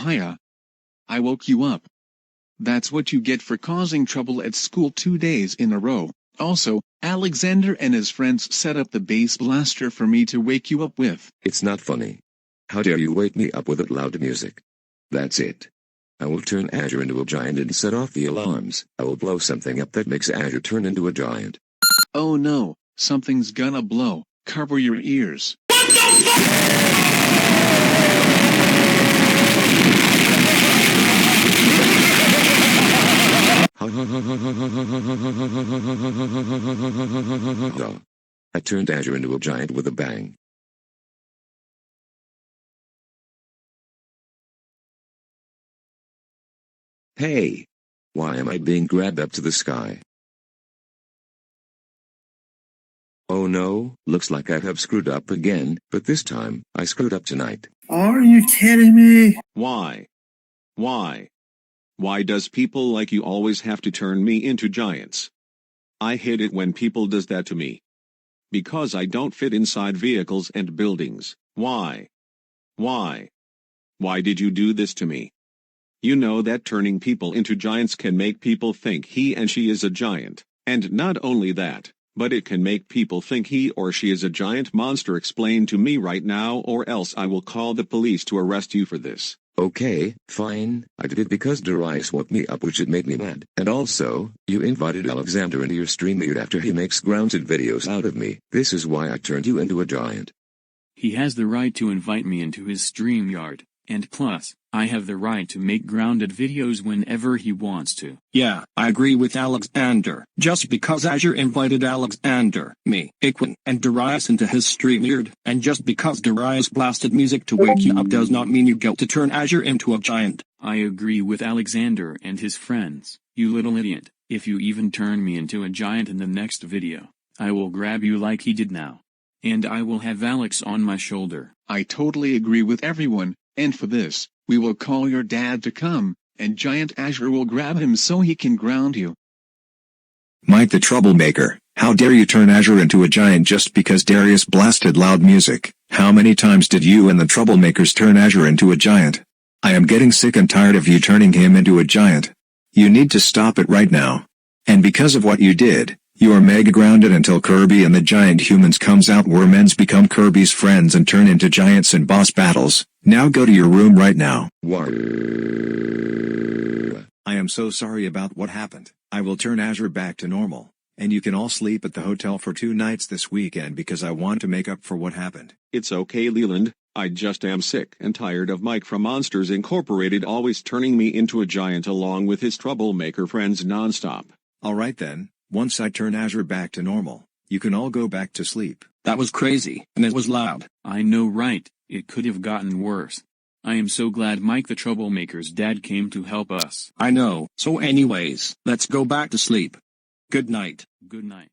Hiya. I woke you up. That's what you get for causing trouble at school 2 days in a row. Also, Alexander and his friends set up the bass blaster for me to wake you up with. It's not funny. How dare you wake me up with that loud music? That's it. I will turn Azure into a giant and set off the alarms. I will blow something up that makes Azure turn into a giant. Oh no, something's gonna blow. Cover your ears. What the fuck? I turned Azure into a giant with a bang. Hey! Why am I being grabbed up to the sky? Oh no, looks like I have screwed up again, but this time, I screwed up tonight. Are you kidding me? Why? Why? Why does people like you always have to turn me into giants? I hate it when people does that to me. Because I don't fit inside vehicles and buildings. Why? Why? Why did you do this to me? You know that turning people into giants can make people think he and she is a giant, and not only that, but it can make people think he or she is a giant monster. Explain to me right now or else I will call the police to arrest you for this. Okay, fine, I did it because Darius woke me up, which it made me mad. And also, you invited Alexander into your stream after he makes grounded videos out of me. This is why I turned you into a giant. He has the right to invite me into his StreamYard, and plus, I have the right to make grounded videos whenever he wants to. Yeah, I agree with Alexander. Just because Azure invited Alexander, me, Iquin, and Darius into his StreamYard, and just because Darius blasted music to wake you up does not mean you get to turn Azure into a giant. I agree with Alexander and his friends. You little idiot. If you even turn me into a giant in the next video, I will grab you like he did now. And I will have Alex on my shoulder. I totally agree with everyone, and for this, we will call your dad to come, and Giant Azure will grab him so he can ground you. Mike the Troublemaker, how dare you turn Azure into a giant just because Darius blasted loud music? How many times did you and the Troublemakers turn Azure into a giant? I am getting sick and tired of you turning him into a giant. You need to stop it right now. And because of what you did, You are mega grounded until Kirby and the giant humans comes out where men's become Kirby's friends and turn into giants in boss battles. Now go to your room right now. War. I am so sorry about what happened. I will turn Azure back to normal. And you can all sleep at the hotel for 2 nights this weekend because I want to make up for what happened. It's okay, Leland. I just am sick and tired of Mike from Monsters Incorporated always turning me into a giant along with his troublemaker friends nonstop. Alright then, once I turn Azure back to normal, you can all go back to sleep. That was crazy, and it was loud. I know, right? It could have gotten worse. I am so glad Mike the troublemaker's dad came to help us. I know. So anyways, let's go back to sleep. Good night. Good night.